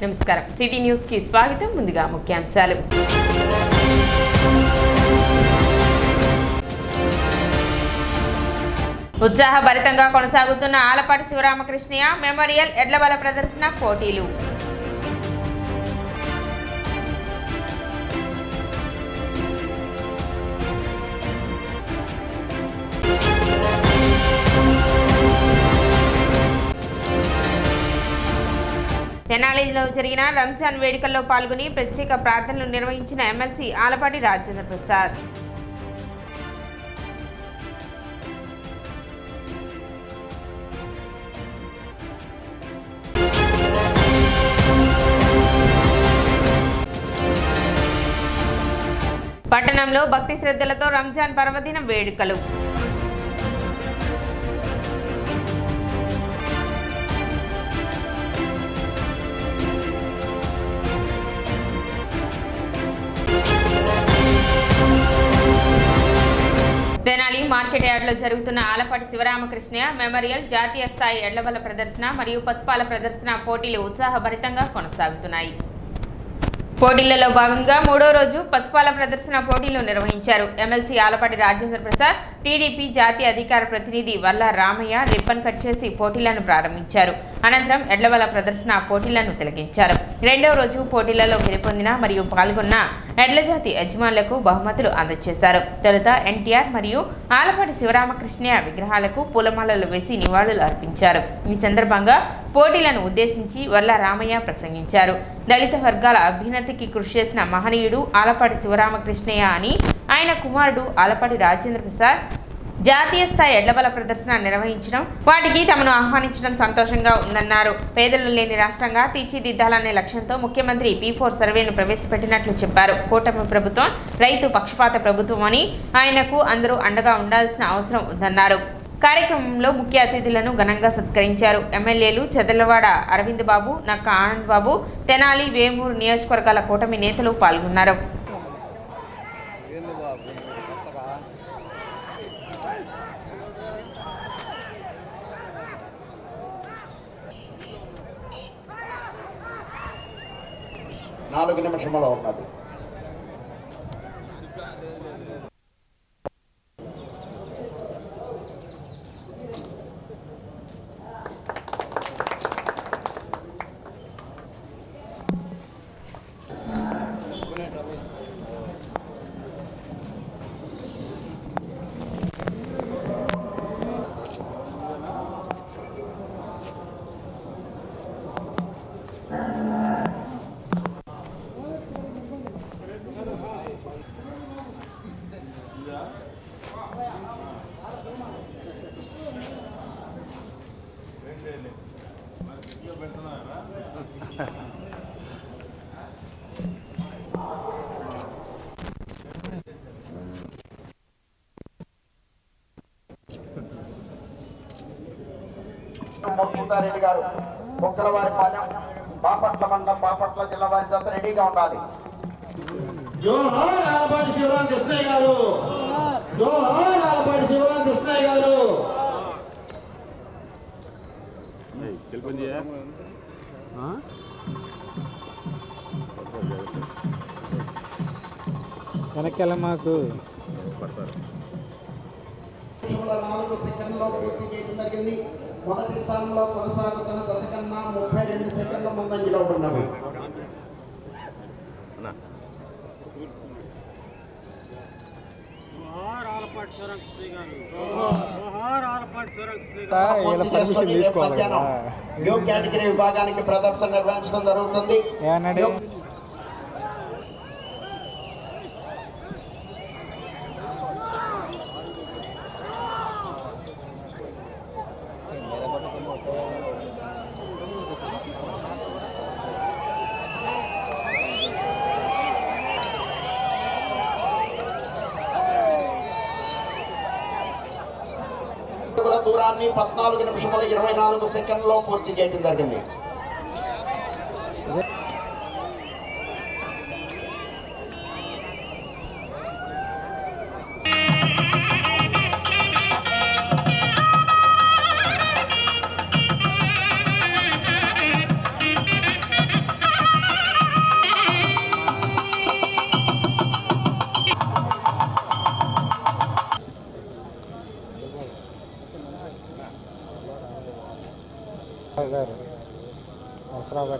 నమస్కారం. City news కి స్వాగతం. ముందుగా ముఖ్యాంశాలు. ఉత్సాహభరితంగా కొనసాగుతున్న ఆలపాటి శివరామకృష్ణయ్య మెమోరియల్ ఎడ్లబల ప్రదర్శన పోటీలు. తెనాలిలో జరిగిన రంజాన్ వేడుకల్లో పాల్గొని ప్రత్యేక ప్రార్థనలు నిర్వహించిన ఎమ్మెల్సీ ఆలపాటి రాజేంద్ర ప్రసాద్. పట్టణంలో భక్తి శ్రద్ధలతో రంజాన్ పర్వదిన వేడుకలు. తెనాలి మార్కెట్ యార్డ్లో జరుగుతున్న ఆలపాటి శివరామకృష్ణయ్య మెమోరియల్ జాతీయ స్థాయి ఎడ్లబల ప్రదర్శన మరియు పశుపాల ప్రదర్శన పోటీలు ఉత్సాహభరితంగా కొనసాగుతున్నాయి. పోటీలలో భాగంగా 3వ రోజు పశుపాల ప్రదర్శన పోటీలు నిర్వహించారు. ఎమ్మెల్సీ ఆలపాటి రాజేంద్ర ప్రసాద్, టీడీపీ జాతీయ అధికార ప్రతినిధి వల్ల రామయ్య రిబ్బన్ కట్ చేసి పోటీలను ప్రారంభించారు. అనంతరం ఎడ్లబల ప్రదర్శన పోటీలను తిలకించారు. 2వ రోజు పోటీలలో గెలుపొందిన మరియు పాల్గొన్న ఎడ్ల జాతి యజమానులకు బహుమతులు అందజేశారు. తొలుత ఎన్టీఆర్ మరియు ఆలపాటి శివరామకృష్ణయ్య విగ్రహాలకు పూలమాలలు వేసి నివాళులు అర్పించారు. ఈ సందర్భంగా పోటీలను ఉద్దేశించి వల్ల రామయ్య ప్రసంగించారు. దళిత వర్గాల అభ్యున్నతికి కృషి చేసిన మహనీయుడు ఆలపాటి శివరామకృష్ణయ్య అని, ఆయన కుమారుడు ఆలపాటి రాజేంద్ర ప్రసాద్ జాతీయ స్థాయి ఎడ్లబల ప్రదర్శన నిర్వహించడం, వాటికి తమను ఆహ్వానించడం సంతోషంగా ఉందన్నారు. పేదలు లేని రాష్ట్రంగా తీర్చిదిద్దాలనే లక్ష్యంతో ముఖ్యమంత్రి P4 సర్వేను ప్రవేశపెట్టినట్లు చెప్పారు. కూటమి ప్రభుత్వం రైతు పక్షపాత ప్రభుత్వం అని, ఆయనకు అందరూ అండగా ఉండాల్సిన అవసరం ఉందన్నారు. కార్యక్రమంలో ముఖ్య అతిథులను ఘనంగా సత్కరించారు. ఎమ్మెల్యేలు చెదలవాడ అరవింద్ బాబు, నక్క ఆనంద్ బాబు, తెనాలి, వేమూరు నియోజకవర్గాల కూటమి నేతలు పాల్గొన్నారు. నాలుగు నిమిషంలో ఉన్నది. రెడ్డి గారు బొక్కలవారిపాలెం, బాపట్ల మండలం, బాపట్ల జిల్లా వారి జత రెడీగా ఉండాలి. జోహార్ ఆలపాటి శివరామకృష్ణయ్య గారు, జోహార్ ఆలపాటి శివరామకృష్ణయ్య గారు. వెనక్కి మాకు 4 సెకండ్లో పూర్తి చేయడం జరిగింది. మొదటి స్థానంలో కొనసాగుతున్న జత కన్నా 32 సెకండ్ల ముందంజలో ఉన్నారు. యో కేటగిరీ విభాగానికి ప్రదర్శన నిర్వహించడం జరుగుతుంది. దూరాన్ని 14 నిమిషముల 24 సెకండ్లో పూర్తి చేయడం జరిగింది.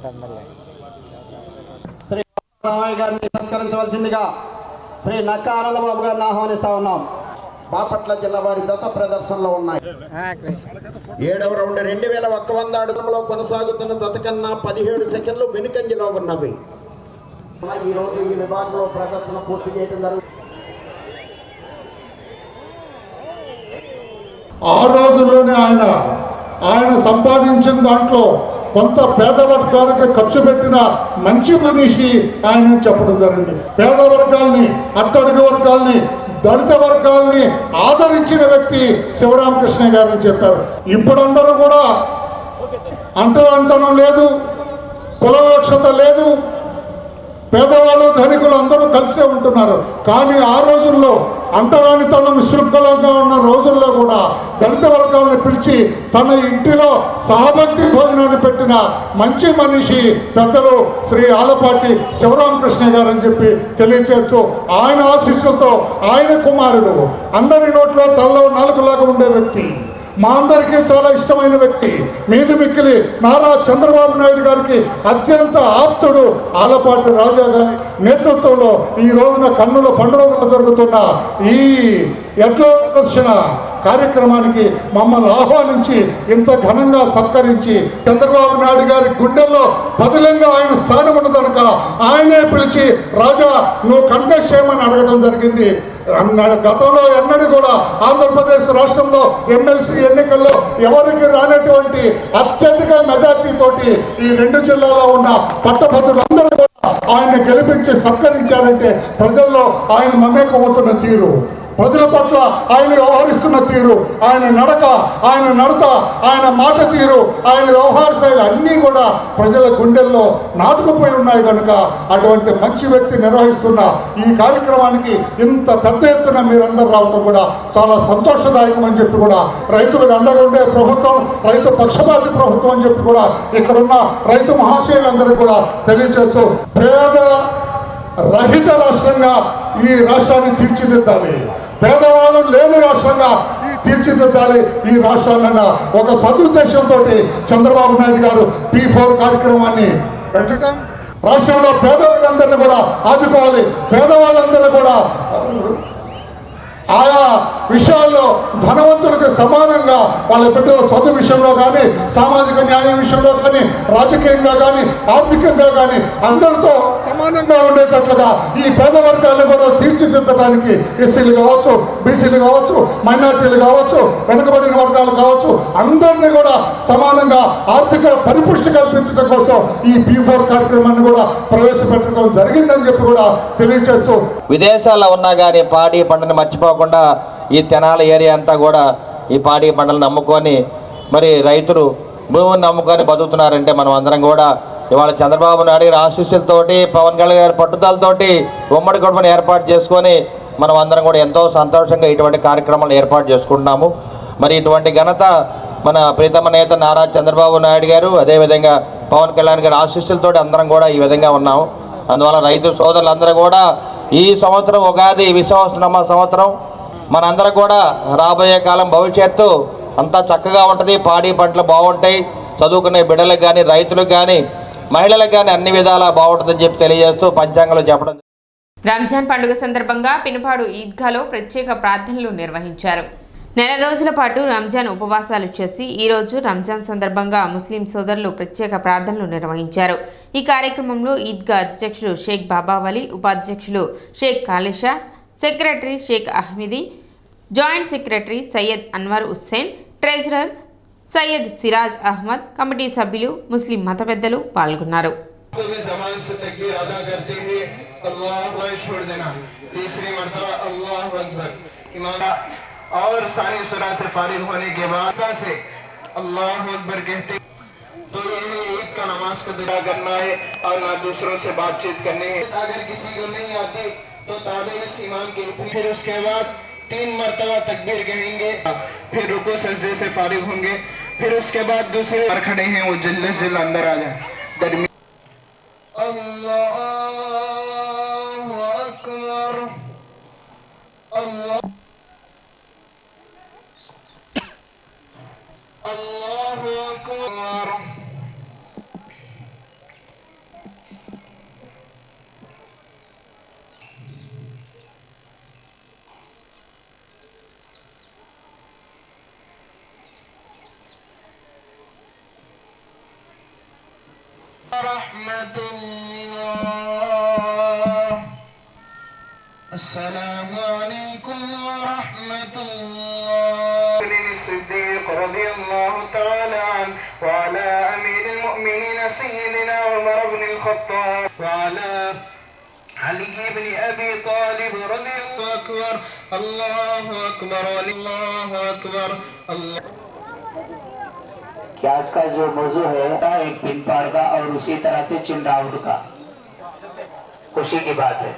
శ్రీ రామయ్య గారిని సత్కరించవలసిందిగా శ్రీ నక్క ఆనందబాబు గారిని ఆహ్వానిస్తా ఉన్నాం. బాపట్ల జిల్లా వారి జత ప్రదర్శనలో ఉన్నాయి. 7వ రౌండ్ 2100 అడుగులో కొనసాగుతున్న జత కన్నా 17 సెకండ్లు వెనుకంజలో ఉన్నవి. ఈ రోజు ఈ విభాగంలో ప్రదర్శన పూర్తి చేయడం జరుగుతుంది. ఆ రోజుల్లోనే ఆయన సంపాదించిన దాంట్లో కొంత పేద వర్గాలకు ఖర్చు పెట్టిన మంచి మనిషి ఆయన చెప్పడం జరిగింది. పేద వర్గాల్ని, అట్టడుగు వర్గాల్ని, దళిత వర్గాల్ని ఆదరించిన వ్యక్తి శివరామకృష్ణ గారు చెప్పారు. ఇప్పుడందరూ కూడా అంటరానితనం లేదు, కులవక్షత లేదు, పేదవాళ్ళు ధనికులు అందరూ కలిసే ఉంటున్నారు. కానీ ఆ రోజుల్లో అంటరానితనం విశృంఖలంగా ఉన్న రోజుల్లో కూడా దళిత వర్గాలను పిలిచి తన ఇంటిలో సహభక్తి భోజనాన్ని పెట్టిన మంచి మనిషి పెద్దలు శ్రీ ఆలపాటి శివరామకృష్ణ గారు అని చెప్పి తెలియజేస్తూ, ఆయన ఆశీస్సులతో ఆయన కుమారుడు అందరి నోట్లో తలలో నాలుగులాగా ఉండే వ్యక్తి, మా అందరికీ చాలా ఇష్టమైన వ్యక్తి, మీది మిక్కిలి నారా చంద్రబాబు నాయుడు గారికి అత్యంత ఆప్తుడు ఆలపాటి రాజా గారి నేతృత్వంలో ఈ రోజున కన్నుల పండుగగా జరుగుతున్న ఈ ఎడ్ల ప్రదర్శన కార్యక్రమానికి మమ్మల్ని ఆహ్వానించి ఇంత ఘనంగా సత్కరించి చంద్రబాబు నాయుడు గారి గుండెల్లో పదిలంగా ఆయన స్థానం ఉన్నదనక ఆయనే పిలిచి రాజా నువ్వు కంటెస్ట్ చేయమని అడగడం జరిగింది. గతంలో ఎన్నడూ కూడా ఆంధ్రప్రదేశ్ రాష్ట్రంలో ఎమ్మెల్సీ ఎన్నికల్లో ఎవరికి రానటువంటి అత్యధిక మెజార్టీ తోటి ఈ 2 జిల్లాలో ఉన్న పట్టభద్రులందరూ కూడా ఆయన్ని గెలిపించి సత్కరించారంటే ప్రజల్లో ఆయన మమేకమవుతున్న తీరు, ప్రజల పట్ల ఆయన వ్యవహరిస్తున్న తీరు, ఆయన నడక, ఆయన నడత, ఆయన మాట తీరు, ఆయన వ్యవహార శైలి అన్నీ కూడా ప్రజల గుండెల్లో నాటుకుపోయి ఉన్నాయి కనుక అటువంటి మంచి వ్యక్తి నిర్వహిస్తున్న ఈ కార్యక్రమానికి ఇంత పెద్ద ఎత్తున మీరందరూ రావడం కూడా చాలా సంతోషదాయకం అని చెప్పి కూడా, రైతులకు అండగా ఉండే ప్రభుత్వం, రైతు పక్షపాతి ప్రభుత్వం అని చెప్పి కూడా ఇక్కడున్న రైతు మహాశయులందరూ కూడా తెలియజేస్తూ పేద రహిత రాష్ట్రంగా ఈ రాష్ట్రాన్ని తీర్చిదిద్దాలి, పేదవాళ్ళు లేని రాష్ట్రంగా తీర్చిదిద్దాలి ఈ రాష్ట్రాన్న ఒక సదుద్దేశంతో చంద్రబాబు నాయుడు గారు P4 కార్యక్రమాన్ని పెట్టడం, రాష్ట్రంలో పేదవాళ్ళందరినీ కూడా ఆదుకోవాలి, పేదవాళ్ళందరినీ కూడా ఆయా విషయాల్లో ధనవంతులకు సమానంగా వాళ్ళ బిడ్డల చదువు విషయంలో కానీ, సామాజిక న్యాయం విషయంలో కానీ, రాజకీయంగా కానీ, ఆర్థికంగా కానీ అందరితో సమానంగా ఉండేటట్లుగా ఈ పేద వర్గాలను కూడా తీర్చిదిద్దడానికి ఎస్సీలు కావచ్చు, బీసీలు కావచ్చు, మైనార్టీలు కావచ్చు, వెనుకబడిన వర్గాలు కావచ్చు, అందరినీ కూడా సమానంగా ఆర్థిక పరిపుష్టి కల్పించడం కోసం ఈ P4 కార్యక్రమాన్ని కూడా ప్రవేశపెట్టడం జరిగిందని చెప్పి కూడా తెలియజేస్తూ, విదేశాల్లో ఉన్నా కానీ పాడి పంటను మర్చిపోకుండా ఈ తెనాలి ఏరియా అంతా కూడా ఈ పాడి పంటలు నమ్ముకొని మరి రైతులు భూమిని నమ్ముకొని బతుకుతున్నారంటే మనం అందరం కూడా ఇవాళ చంద్రబాబు నాయుడు గారి ఆశీస్సులతోటి, పవన్ కళ్యాణ్ గారి పట్టుదలతోటి ఉమ్మడి కుటుంబాన్ని ఏర్పాటు చేసుకొని మనం అందరం కూడా ఎంతో సంతోషంగా ఇటువంటి కార్యక్రమాలు ఏర్పాటు చేసుకుంటున్నాము. మరి ఇటువంటి ఘనత మన ప్రీతమ నేత నారా చంద్రబాబు నాయుడు గారు, అదేవిధంగా పవన్ కళ్యాణ్ గారి ఆశీస్సులతోటి అందరం కూడా ఈ విధంగా ఉన్నాము. అందువల్ల రైతు సోదరులందరూ కూడా ఈ సంవత్సరం ఉగాది విశ్వాసనామ సంవత్సరం మనందరం కూడా రాబోయే కాలం భవిష్యత్తు అంతా చక్కగా ఉంటుంది, పాడి పంటలు బాగుంటాయి, చదువుకునే బిడ్డలకు కానీ, రైతులకు కానీ, మహిళలకు కానీ అన్ని విధాలా బాగుంటుందని చెప్పి తెలియజేస్తూ పంచాంగంలో చెప్పడం. రంజాన్ పండుగ సందర్భంగా పినపాడు ఈద్గాలో ప్రత్యేక ప్రార్థనలు నిర్వహించారు. నెల రోజుల పాటు రంజాన్ ఉపవాసాలు చేసి ఈరోజు రంజాన్ సందర్భంగా ముస్లిం సోదరులు ప్రత్యేక ప్రార్థనలు నిర్వహించారు. ఈ కార్యక్రమంలో ఈద్గా అధ్యక్షులు షేక్ బాబావలి, ఉపాధ్యక్షులు Shaik Kalisha, secretary Shaik Ahmadi, joint secretary Syed Anwar Hussain, treasurer Syed Siraj Ahmed, committee సభ్యులు, ముస్లిం మత పెద్దలు పాల్గొన్నారు. और सानी सुरा से फारिग होने के बाद से अल्लाह अकबर कहते तो ये ईद का नमाज को अदा करना है और ना दूसरों से बातचीत करनी है। अगर किसी को नहीं आती तो ताबे इस ईमान के, फिर उसके बाद 3 मरतबा तकबीर कहेंगे, फिर रुको सजदे से फारिग होंगे, फिर उसके बाद दूसरे पर खड़े हैं वो जल्द से जल्द अंदर आ जाए। अल्लाह अकबर अल्लाह अल्लाहु अकबर रहमतुल्लाह। अस्सलामु अलैकुम व रहमतुल्लाह। सिद्दीक़ रज़ियल्लाहु तआला अन्हु व अला अमीरिल मुमिनीन सय्यिदिना उमर इब्नुल ख़त्ताब व अला अली इब्न अबी तालिब रज़ियल्लाहु अकबर। अल्लाहु अकबर, अल्लाहु अकबर, अल्लाह। कि आज का जो मौजू है एक पिन पार का और उसी तरह से चिंडाउट का, खुशी की बात है।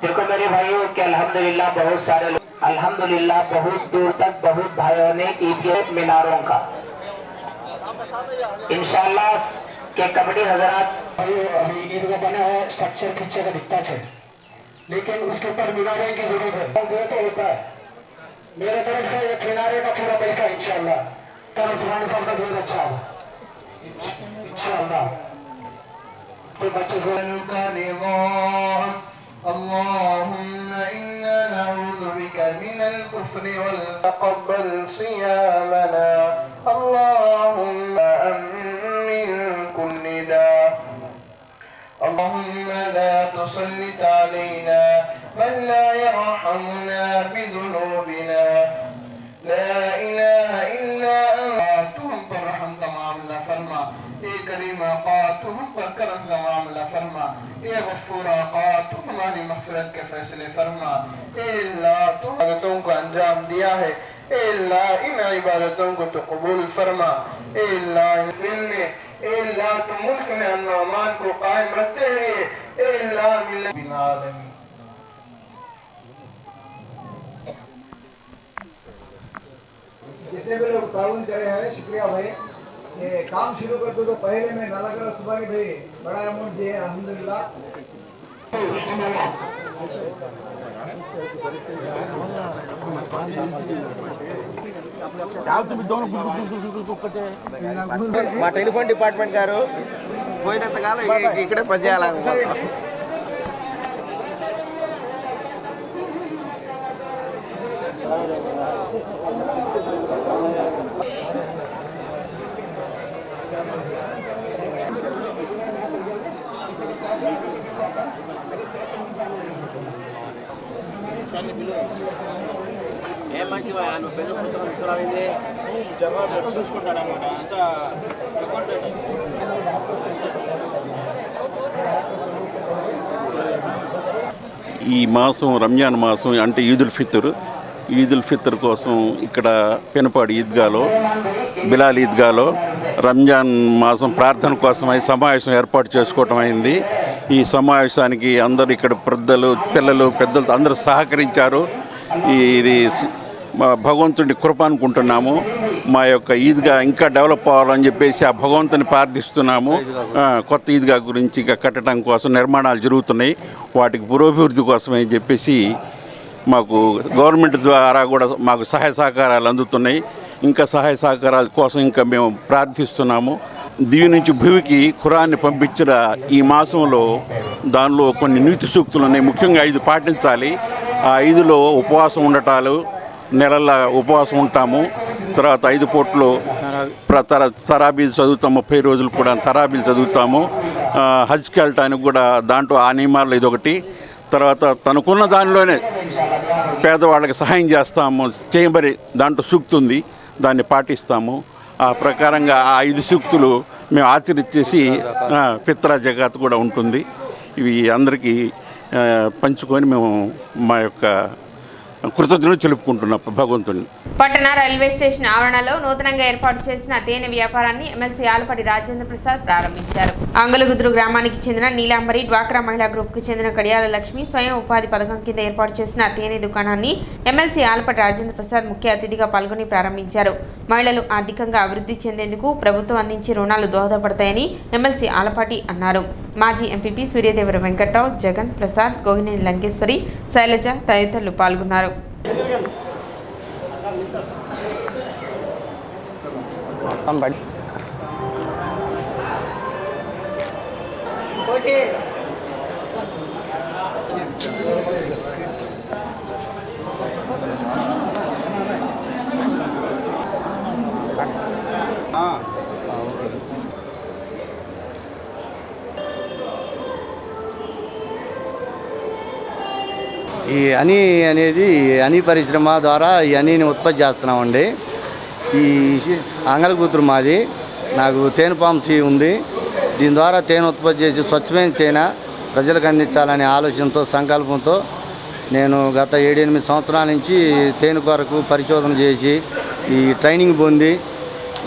देखो मेरे भाइयों कि अल्हम्दुलिल्लाह बहुत सारे लोग, अल्हम्दुलिल्लाह बहुत दूर तक बहुत भाइयों ने ईद के मीनारों का इंशाअल्लाह के कमेटी हजरात ईद का बना है स्ट्रक्चर खींचे का दिखता है, लेकिन उसके ऊपर मीनारे की जरूरत है। तो होता है मेरे तरफ से एक किनारे का पूरा पैसा इंशाअल्लाह कल सुबह साहब का बहुत अच्छा होगा इंशाअल्लाह। तो बच्चे से اللهم إنا نعوذ بك من الكفر وتقبل صيامنا اللهم من كل داء اللهم لا تسلط علينا من لا يرحمنا بذنوبنا لا إله إلا أنت हम पर रहम का मामला फरमा, ए करीमा का तू हम पर करम का मामला फरमा, ए गफूरा का तू हमारी मग़फ़िरत के फैसले फरमा। ए अल्लाह तू इबादतों को अंजाम दिया है, ए अल्लाह इन इबादतों को तो कबूल फरमा। ए अल्लाह इन में ए अल्लाह तू मुल्क में अमन व अमान को कायम रखते हुए ए अल्लाह बिल आलमीन। जितने भी लोग ताउन करे हैं शुक्रिया भाई। ये काम शुरू कर दो तो पहले में नालागढ़ सुबानी भाई बड़ा अमाउंट दिए अल्हम्दुलिल्लाह। మా టెలిఫోన్ డిపార్ట్మెంట్ గారు పోయినంతకాలం ఇక్కడే పనిచేయాలనుకుంటున్నాం. ఏ మంచిగా నువ్వు పెళ్లి పుస్తకం తీసుకురావింది జవాబు చూసుకుంటాడు అనమాట అంతా ఈ మాసం రంజాన్ మాసం అంటే ఈదుల్ ఫితర్ కోసం ఇక్కడ పెనుపాడు ఈద్గాలో బిలాల్ ఈద్గాలో రంజాన్ మాసం ప్రార్థన కోసమై సమావేశం ఏర్పాటు చేసుకోవటం అయింది. ఈ సమావేశానికి అందరూ ఇక్కడ పిల్లలు పెద్దలు అందరూ సహకరించారు. ఇది భగవంతుడి కృప అనుకుంటున్నాము. మా యొక్క ఈద్గా ఇంకా డెవలప్ అవ్వాలని చెప్పేసి ఆ భగవంతుని ప్రార్థిస్తున్నాము. కొత్త ఈద్గా గురించి ఇంకా కట్టడం కోసం నిర్మాణాలు జరుగుతున్నాయి. వాటికి పురోభివృద్ధి కోసమని చెప్పేసి మాకు గవర్నమెంట్ ద్వారా కూడా మాకు సహాయ సహకారాలు అందుతున్నాయి. ఇంకా సహాయ సహకారాల కోసం ఇంకా మేము ప్రార్థిస్తున్నాము. దివి నుంచి భూమికి ఖురాన్ని పంపించిన ఈ మాసంలో దానిలో కొన్ని నీతి సూక్తులు ఉన్నాయి. ముఖ్యంగా 5 పాటించాలి. ఆ 5లో ఉపవాసం ఉండటాలు, నెలల ఉపవాసం ఉంటాము. తర్వాత 5 పూట్లు తరాబీలు చదువుతాము. 30 రోజులు కూడా తరాబీలు చదువుతాము. హజ్కి వెళ్ళటానికి కూడా దాంట్లో ఆ నియమాల్లో ఇదొకటి. తర్వాత తనకున్న దానిలోనే పేదవాళ్ళకి సహాయం చేస్తాము చేయబడి దాంట్లో సూక్తి ఉంది, దాన్ని పాటిస్తాము. ఆ ప్రకారంగా ఆ 5 సూక్తులు మేము ఆచరించేసి ఫిత్రా జకాత్ కూడా ఉంటుంది. ఇవి అందరికీ పంచుకొని మేము మా యొక్క కృతజ్ఞతలు తెలుపుకుంటున్నాం భగవంతుని. పట్టణ రైల్వే స్టేషన్ ఆవరణలో నూతనంగా ఏర్పాటు చేసిన తేనె వ్యాపారాన్ని ఎమ్మెల్సీ ఆలపాటి రాజేంద్ర ప్రసాద్ ప్రారంభించారు. అంగులగుదురు గ్రామానికి చెందిన నీలాంబరి డ్వాక్రా మహిళా గ్రూప్ కు చెందిన కడియాల లక్ష్మి స్వయం ఉపాధి పథకం కింద ఏర్పాటు చేసిన తేనె దుకాణాన్ని ఎమ్మెల్సీ ఆలపాటి రాజేంద్ర ప్రసాద్ ముఖ్య అతిథిగా పాల్గొని ప్రారంభించారు. మహిళలు ఆర్థికంగా అభివృద్ధి చెందేందుకు ప్రభుత్వం అందించే రుణాలు దోహదపడతాయని ఎమ్మెల్సీ ఆలపాటి అన్నారు. మాజీ ఎంపీపీ సూర్యదేవర వెంకట్రావు, జగన్, ప్రసాద్, గోగినేని లంకేశ్వరి, శైలజ తదితరులు పాల్గొన్నారు. ఈ హనీ అనేది హనీ పరిశ్రమ ద్వారా ఈ హనీని ఉత్పత్తి చేస్తున్నామండి. ఈ అంగళకూతురు మాది. నాకు తేనె పాంసీ ఉంది. దీని ద్వారా తేనె ఉత్పత్తి చేసి స్వచ్ఛమైన తేనె ప్రజలకు అందించాలనే ఆలోచనతో సంకల్పంతో నేను గత 7-8 సంవత్సరాల నుంచి తేనె కొరకు పరిశోధన చేసి ఈ ట్రైనింగ్ పొంది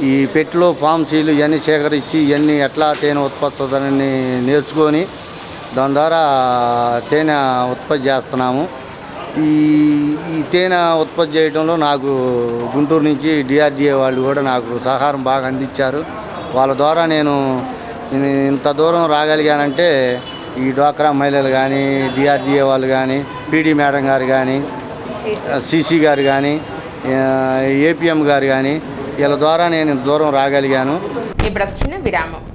ఈ పెట్టిలో పాంసీలు ఇవన్నీ సేకరించి ఇవన్నీ ఎట్లా తేనె ఉత్పత్తి అవుతుందని నేర్చుకొని దాని ద్వారా తేనె ఉత్పత్తి చేస్తున్నాము. ఈ తేనె ఉత్పత్తి చేయడంలో నాకు గుంటూరు నుంచి డిఆర్డిఏ వాళ్ళు కూడా నాకు సహకారం బాగా అందించారు. వాళ్ళ ద్వారా నేను ఇంత దూరం రాగలిగానంటే ఈ డ్వాక్రా మహిళలు కానీ, డిఆర్డిఏ వాళ్ళు కానీ, పీడీ మేడం గారు కానీ, సిసి గారు కానీ, ఏపీఎం గారు కానీ వీళ్ళ ద్వారా నేను ఇంత దూరం రాగలిగాను. ఇప్పుడు ఒక చిన్న విరామం.